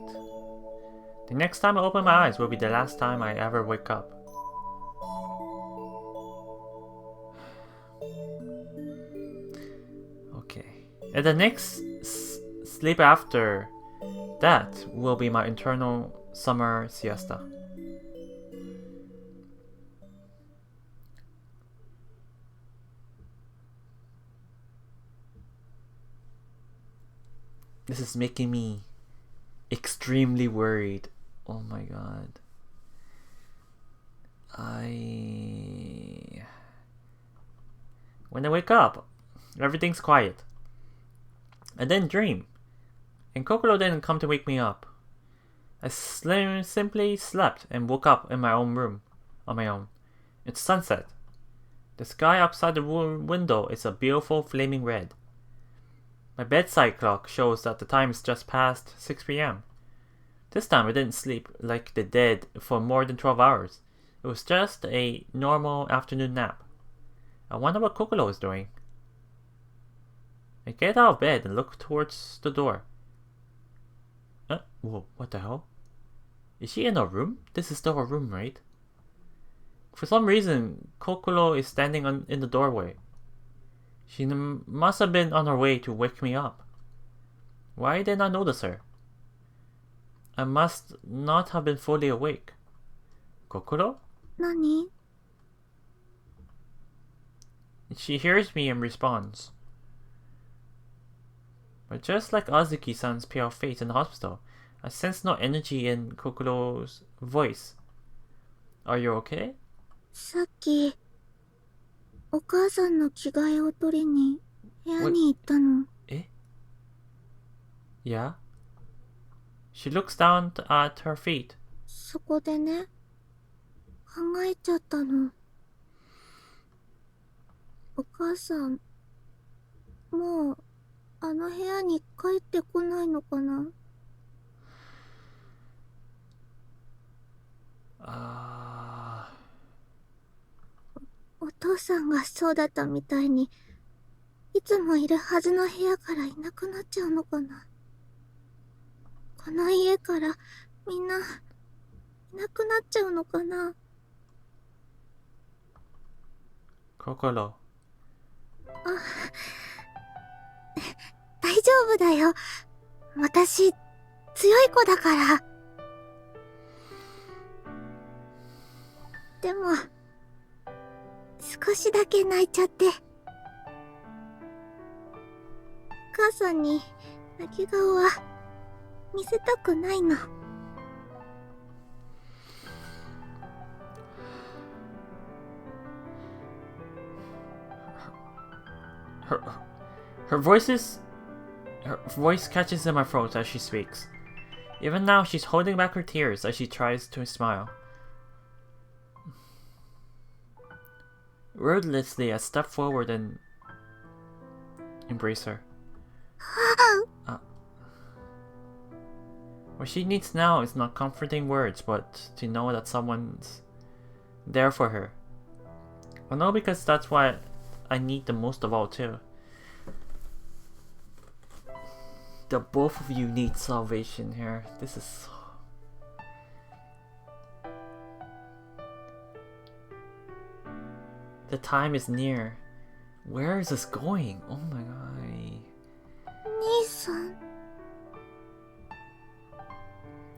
The next time I open my eyes will be the last time I ever wake up. Okay. And the next sleep after that will be my internal summer siesta. This is making me extremely worried. Oh my god. When I wake up, everything's quiet. I then dream, and Kokoro didn't come to wake me up. I simply slept and woke up in my own room, on my own. It's sunset. The sky outside the window is a beautiful flaming red. My bedside clock shows that the time is just past 6 p.m. This time I didn't sleep like the dead for more than 12 hours. It was just a normal afternoon nap. I wonder what Kokoro is doing. I get out of bed and look towards the door. Whoa, what the hell? Is she in her room? This is still her room, right? For some reason, Kokoro is standing in the doorway. She must have been on her way to wake me up. Why didn't I notice her? I must not have been fully awake. Kokoro? Nani? She hears me and responds. But just like Azuki-san's pale face in the hospital, I sense no energy in Kokoro's voice. Are you okay? さっき、お母さんの着替えを取りに部屋に行ったの。Yeah? She looks down at her feet. そこでね、考えちゃったの。お母さん、もう、あの部屋に帰ってこないのかな。お父さんがそうだったみたいに、いつもいるはずの部屋からいなくなっちゃうのかな。この家からみんないなくなっちゃうのかな。Kokoro. 大丈夫だよ。私、強い子だから。でも、少しだけ泣いちゃって。母さんに泣き顔は見せたくないの。Her voice catches in my throat as she speaks. Even now, she's holding back her tears as she tries to smile. Wordlessly, I step forward and embrace her. What she needs now is not comforting words, but to know that someone's there for her. Well, no, because that's what I need the most of all, too. The both of you need salvation here. This is... The time is near. Where is this going? Oh my god. 兄さん。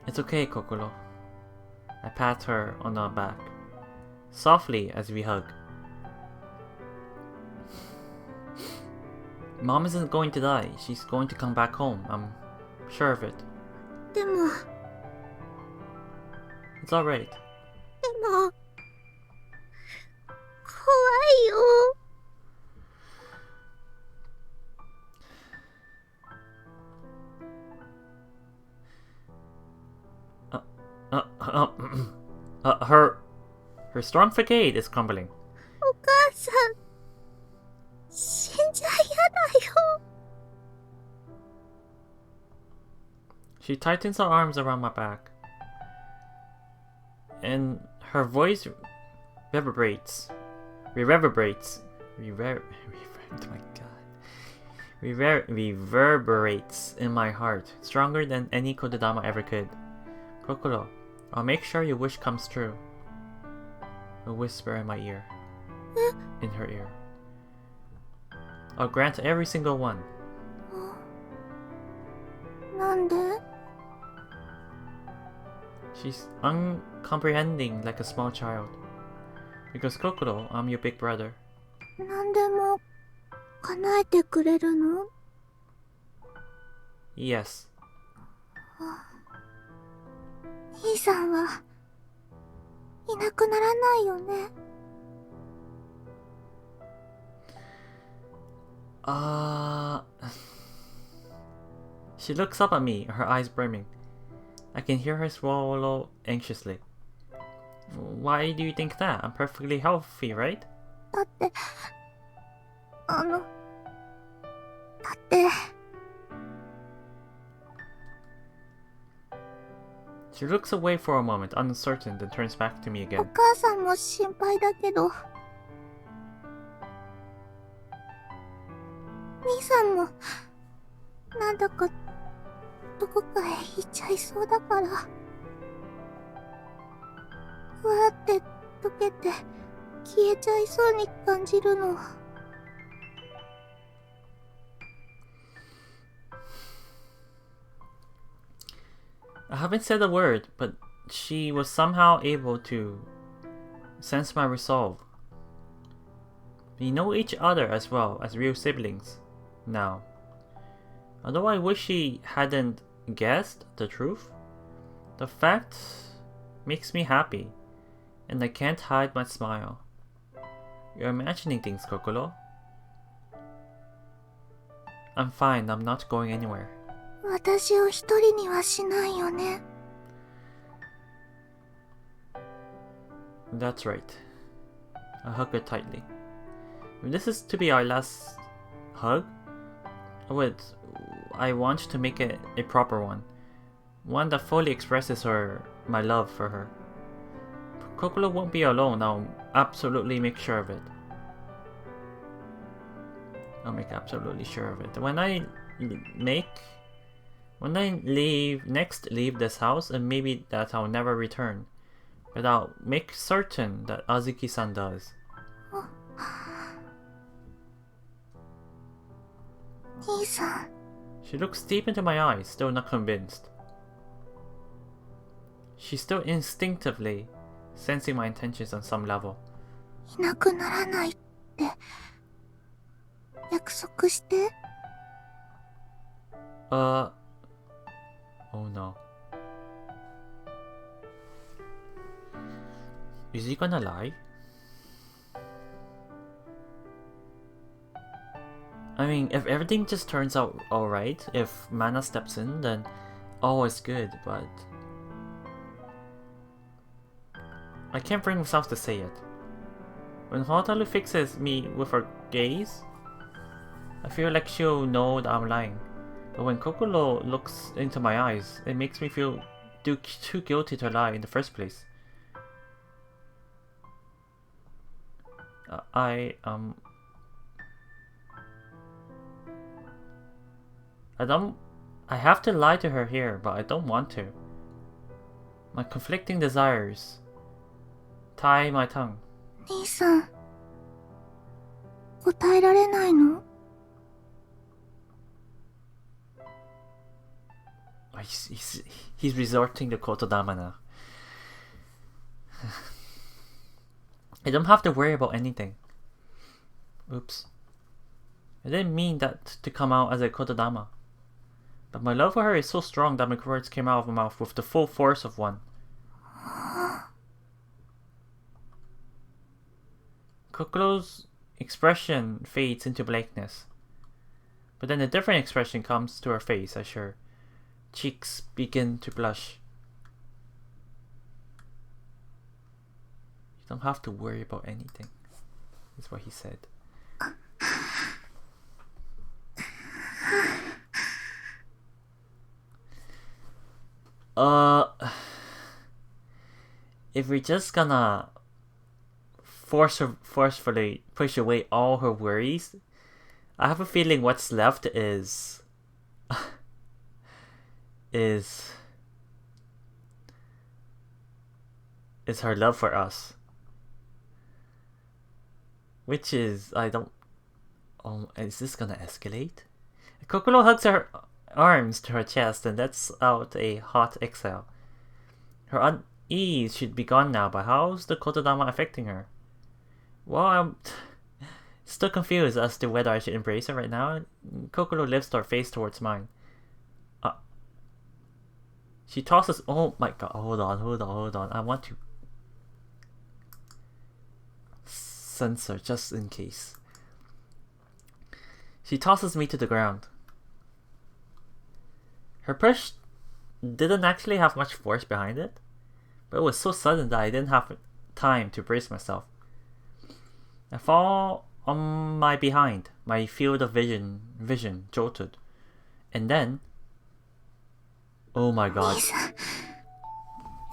It's okay, Kokoro. I pat her on the back, softly as we hug. Mom isn't going to die. She's going to come back home. I'm sure of it. でも、 It's alright. でも、怖いよ。Her strong facade is crumbling. お母さん、死んじゃ嫌だよ。She tightens her arms around my back, and her voice reverberates. Reverberates in my heart, stronger than any Kododama ever could. Kokoro, I'll make sure your wish comes true. A whisper in my ear. In her ear. I'll grant every single one. なんで？ She's uncomprehending like a small child. Because Kokoro, I'm your big brother. なんでも叶えてくれるの？ Yes. 兄さんはいなくならないよね。She looks up at me, her eyes brimming. I can hear her swallow anxiously. Why do you think that? I'm perfectly healthy, right? だって、だって。 She looks away for a moment, uncertain, then turns back to me お again. 母さんも心配だけど、兄さんもなんだかどこかへ行っちゃいそうだから、ふわって溶けて消えちゃいそうに感じるの。 I haven't said a word, but she was somehow able to sense my resolve. We know each other as well as real siblings now. Although I wish she hadn't guessed the truth, the fact makes me happy, and I can't hide my smile. You're imagining things, Kokoro. I'm fine, I'm not going anywhere. 私を一人にはしないよね。 That's right. I hug her tightly. If this is to be our last hug, I want to make it a proper one. One that fully expresses my love for her. Kokoro won't be alone, I'll absolutely make sure of it. I'll make absolutely sure of it. When I leave this house, and maybe that I'll never return, but I'll make certain that Azuki-san does. 兄さん、 She looks deep into my eyes, still not convinced. She's still instinctively sensing my intentions on some level. いなくならないって約束して。 Oh no. Is he gonna lie? I mean, if everything just turns out alright, if Mana steps in, then all is good, but I can't bring myself to say it. When Hotaru fixes me with her gaze, I feel like she'll know that I'm lying. But when Kokoro looks into my eyes, it makes me feel too guilty to lie in the first place. I have to lie to her here, but I don't want to. My conflicting desires tie my tongue. 兄さん、答えられないの？ He's resorting to Kotodama now. I don't have to worry about anything. Oops. I didn't mean that to come out as a Kotodama. But my love for her is so strong that my words came out of my mouth with the full force of one. Kokoro's expression fades into blankness. But then a different expression comes to her face as her cheeks begin to blush. You don't have to worry about anything, is what he said. If we're just gonna forcefully push away all her worries, I have a feeling what's left is her love for us, which is is this gonna escalate? Kokoro hugs her arms to her chest and lets out a hot exhale. Her unease should be gone now, but how's the Kotodama affecting her? Well, I'm still confused as to whether I should embrace her right now. Kokoro lifts her face towards mine. She tosses... Oh my god, hold on. I want to censor just in case. She tosses me to the ground. Her push didn't actually have much force behind it, but it was so sudden that I didn't have time to brace myself. I fall on my behind, my field of vision jolted, and then... Oh my god.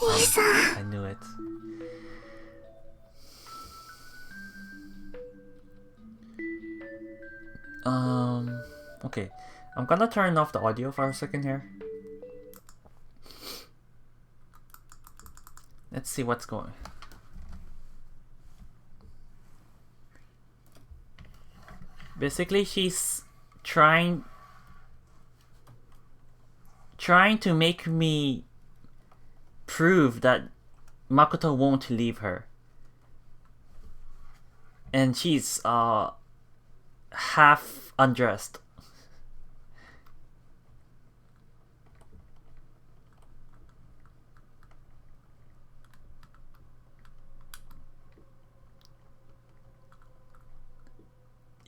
I knew it. Okay. I'm gonna turn off the audio for a second here. Let's see what's going on. Basically, she's trying to make me prove that Makoto won't leave her. And she's half undressed.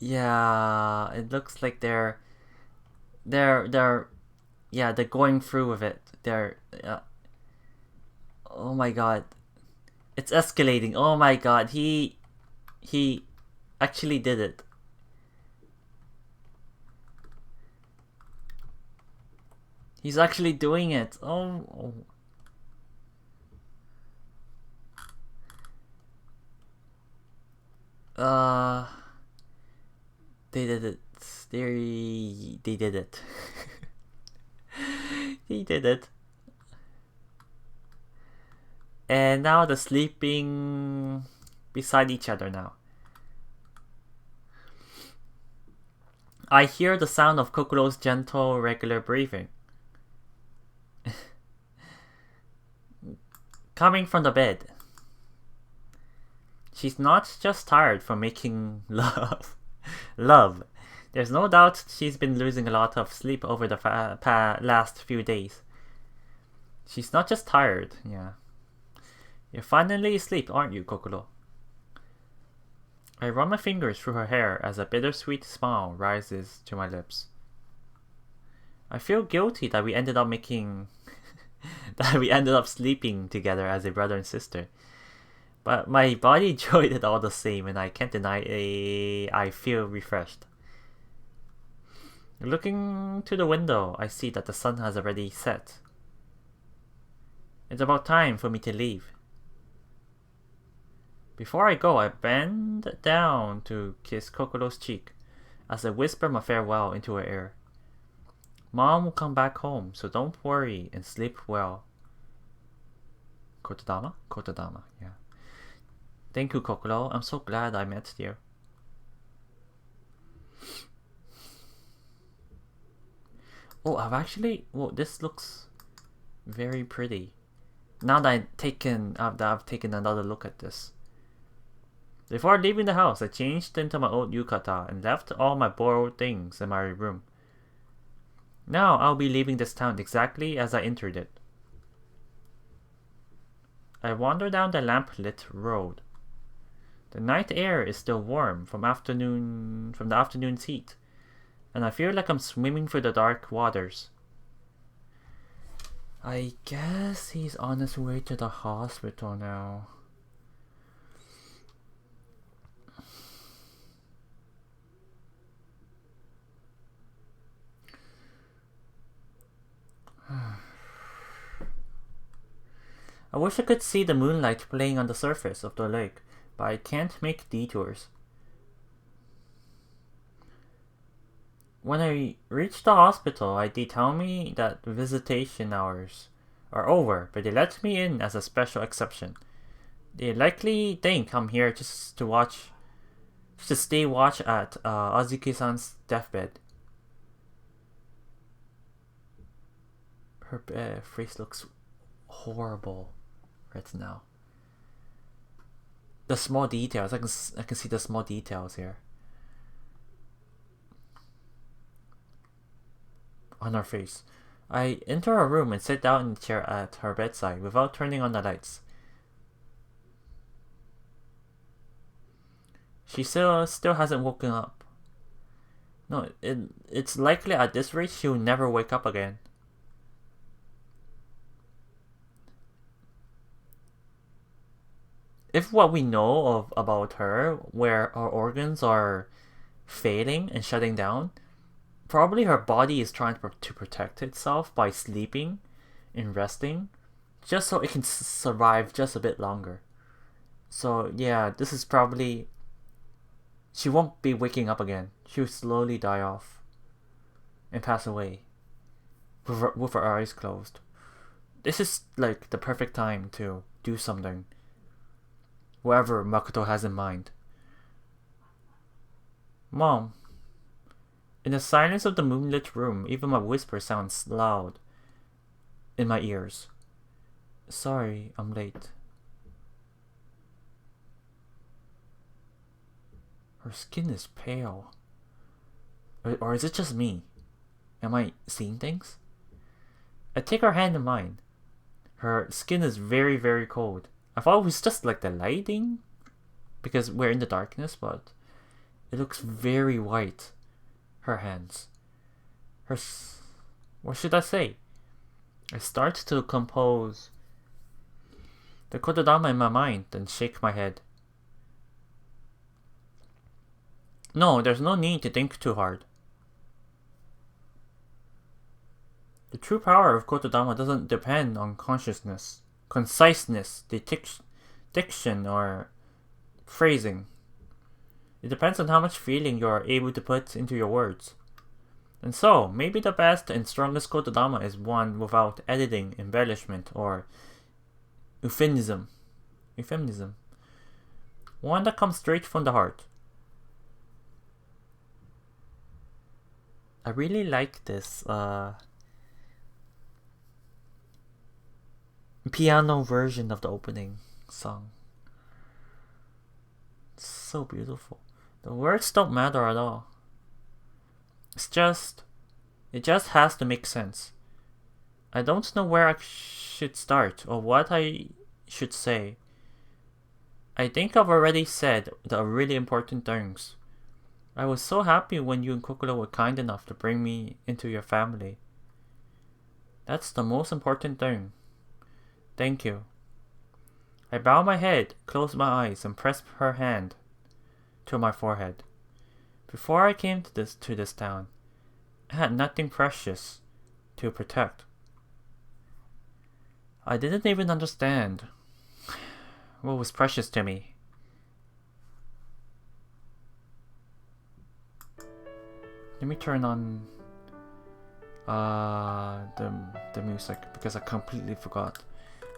Yeah, it looks like they're going through with it. Oh my god, it's escalating. Oh my god, he actually did it. He's actually doing it. Oh. They did it. They did it. He did it. And now they're sleeping beside each other now. I hear the sound of Kokoro's gentle, regular breathing. Coming from the bed. She's not just tired from making love. There's no doubt she's been losing a lot of sleep over the last few days. She's not just tired, yeah. You're finally asleep, aren't you, Kokoro? I run my fingers through her hair as a bittersweet smile rises to my lips. I feel guilty that we ended up sleeping together as a brother and sister. But my body enjoyed it all the same, and I can't deny I feel refreshed. Looking to the window, I see that the sun has already set. It's about time for me to leave. Before I go, I bend down to kiss Kokoro's cheek as I whisper my farewell into her ear. Mom will come back home, so don't worry and sleep well. Kotodama? Kotodama, yeah. Thank you, Kokoro. I'm so glad I met you. Oh, I've actually... Whoa, this looks very pretty. Now that I've taken another look at this. Before leaving the house, I changed into my old yukata and left all my borrowed things in my room. Now I'll be leaving this town exactly as I entered it. I wander down the lamp-lit road. The night air is still warm from the afternoon's heat, and I feel like I'm swimming through the dark waters. I guess he's on his way to the hospital now. I wish I could see the moonlight playing on the surface of the lake, but I can't make detours. When I reach the hospital, they tell me that visitation hours are over, but they let me in as a special exception. They likely think I'm here just to stay watch at Azuki-san's deathbed. Her face looks horrible right now. The small details, I can see the small details here on her face. I enter her room and sit down in the chair at her bedside without turning on the lights. She still hasn't woken up. No, it's likely at this rate she'll never wake up again. If what we know about her, where her organs are failing and shutting down, probably her body is trying to protect itself by sleeping and resting, just so it can survive just a bit longer. So yeah, this is probably... She won't be waking up again. She'll slowly die off and pass away with her eyes closed. This is like the perfect time to do something. Whatever Makoto has in mind. Mom. In the silence of the moonlit room, even my whisper sounds loud in my ears. Sorry, I'm late. Her skin is pale. Or is it just me? Am I seeing things? I take her hand in mine. Her skin is very, very cold. I thought it was just like the lighting, because we're in the darkness, but it looks very white. Her hands. What should I say? I start to compose the kotodama in my mind and shake my head. No, there's no need to think too hard. The true power of kotodama doesn't depend on consciousness, conciseness, diction, or phrasing. It depends on how much feeling you are able to put into your words. And so, maybe the best and strongest kotodama is one without editing, embellishment, or euphemism. One that comes straight from the heart. I really like this piano version of the opening song. It's so beautiful. The words don't matter at all. It just has to make sense. I don't know where I should start or what I should say. I think I've already said the really important things. I was so happy when you and Kokoro were kind enough to bring me into your family. That's the most important thing. Thank you. I bow my head, close my eyes, and press her hand to my forehead. Before I came to this town, I had nothing precious to protect. I didn't even understand what was precious to me. Let me turn on the music because I completely forgot.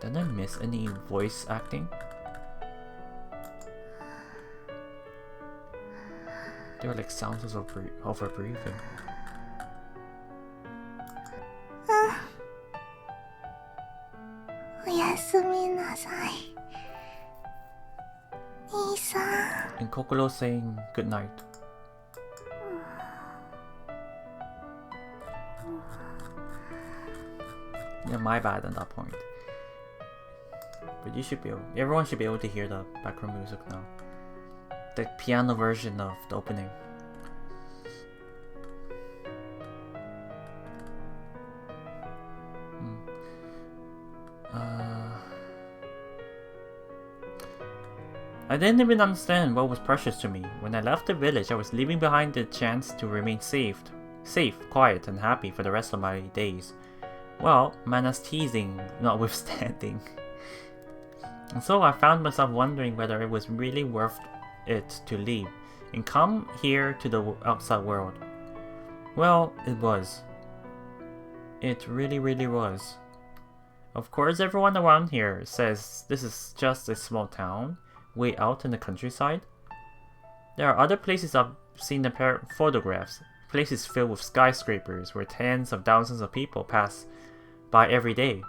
Did I miss any voice acting? There were like sounds of her breathing. すみなさい。兄さん。 And Kokoro saying good night. Yeah, my bad at that point. But everyone should be able to hear the background music now. The piano version of the opening. I didn't even understand what was precious to me. When I left the village, I was leaving behind the chance to remain safe, quiet, and happy for the rest of my days. Well, Mana's teasing notwithstanding. And so I found myself wondering whether it was really worth it to leave and come here to the outside world. Well, it was. It really, really was. Of course, everyone around here says this is just a small town, way out in the countryside. There are other places I've seen in photographs, places filled with skyscrapers where tens of thousands of people pass by every day.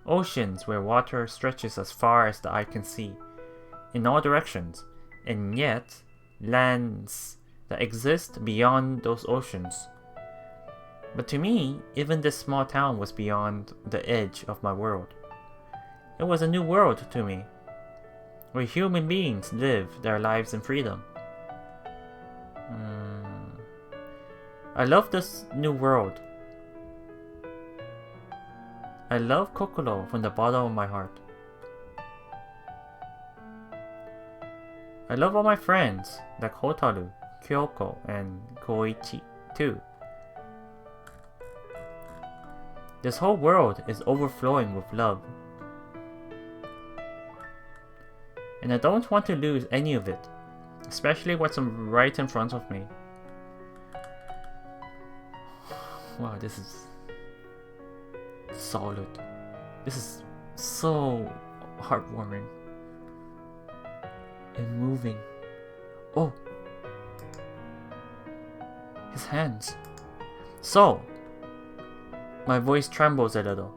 Oceans where water stretches as far as the eye can see, in all directions, and yet lands that exist beyond those oceans. But to me, even this small town was beyond the edge of my world. It was a new world to me, where human beings live their lives in freedom. I love this new world. I love Kokoro from the bottom of my heart. I love all my friends, like Hotaru, Kyouko, and Koichi, too. This whole world is overflowing with love. And I don't want to lose any of it, especially what's right in front of me. Wow, this is solid. This is so heartwarming and moving. Oh, his hands. So, my voice trembles a little.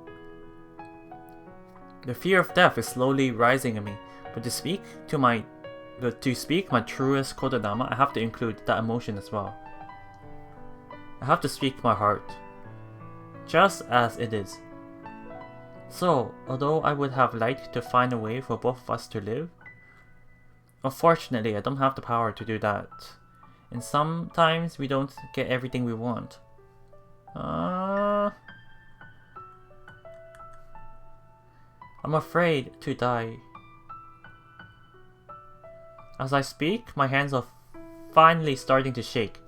The fear of death is slowly rising in me, but to speak my truest kododama, I have to include that emotion as well. I have to speak my heart, just as it is. So, although I would have liked to find a way for both of us to live, unfortunately I don't have the power to do that. And sometimes we don't get everything we want. I'm afraid to die. As I speak, my hands are finally starting to shake.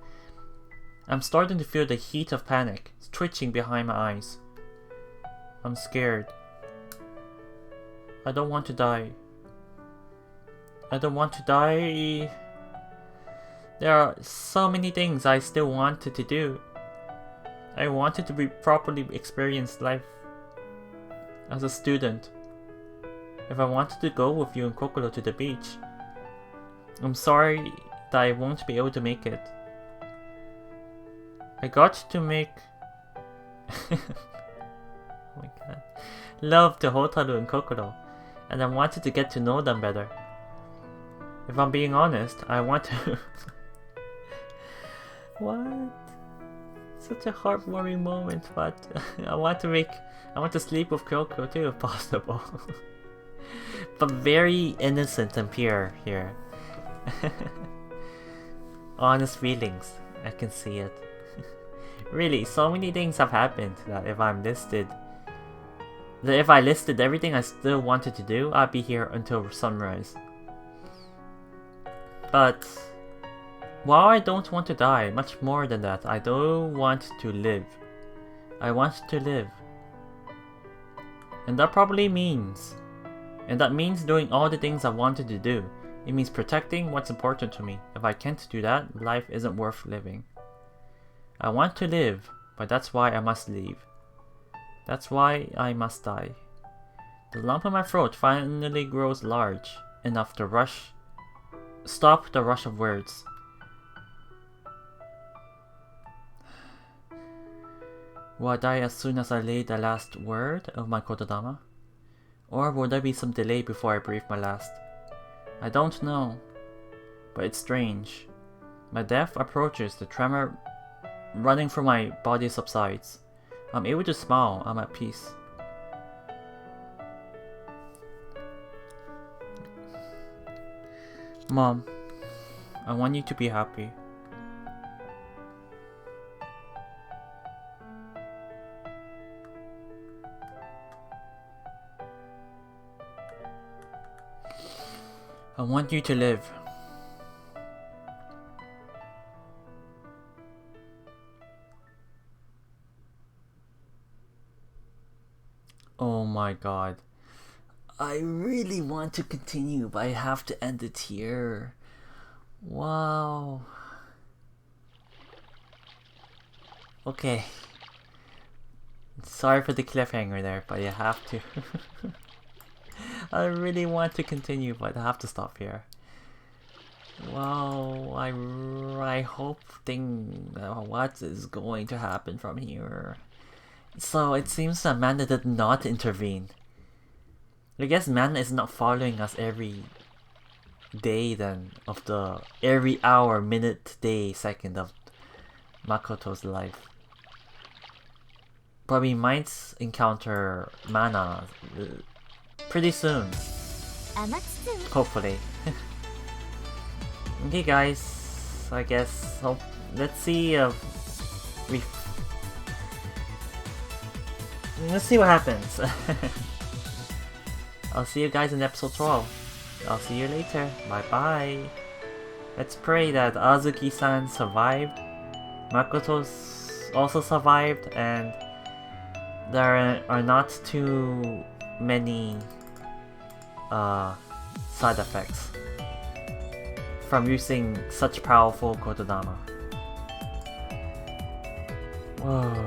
I'm starting to feel the heat of panic twitching behind my eyes. I'm scared. I don't want to die. I don't want to die. There are so many things I still wanted to do. I wanted to properly experience life as a student. If I wanted to go with you and Kokoro to the beach, I'm sorry that I won't be able to make it. I got to make oh my god, love to Hotaru and Kokoro, and I wanted to get to know them better. If I'm being honest, I want to what? Such a heartwarming moment, but I want to sleep with Kyouko too if possible. But very innocent and pure here. Honest feelings, I can see it. Really, so many things have happened that if I listed everything I still wanted to do, I'd be here until sunrise. But while I don't want to die, much more than that, I do want to live. I want to live. And that means doing all the things I wanted to do. It means protecting what's important to me. If I can't do that, life isn't worth living. I want to live, but that's why I must leave. That's why I must die. The lump in my throat finally grows large enough to stop the rush of words. Will I die as soon as I lay the last word of my kododama? Or will there be some delay before I breathe my last? I don't know, but it's strange. My death approaches, the tremor running through my body subsides. I'm able to smile, I'm at peace. Mom, I want you to be happy. I want you to live. Oh my god. I really want to continue, but I have to end it here. Wow. Okay. Sorry for the cliffhanger there, but you have to. I really want to continue, but I have to stop here. Wow, I hope what is going to happen from here. So it seems Amanda did not intervene. I guess Amanda is not following us every day then, of the every hour, minute, day, second of Makoto's life. But we might encounter Mana pretty soon. Amatsutsumi. Hopefully. Okay guys, I guess let's see let's see what happens. I'll see you guys in episode 12. I'll see you later. Bye bye. Let's pray that Azuki-san survived, Makoto's also survived, and there are not too many side effects from using such powerful Kotodama. Whoa.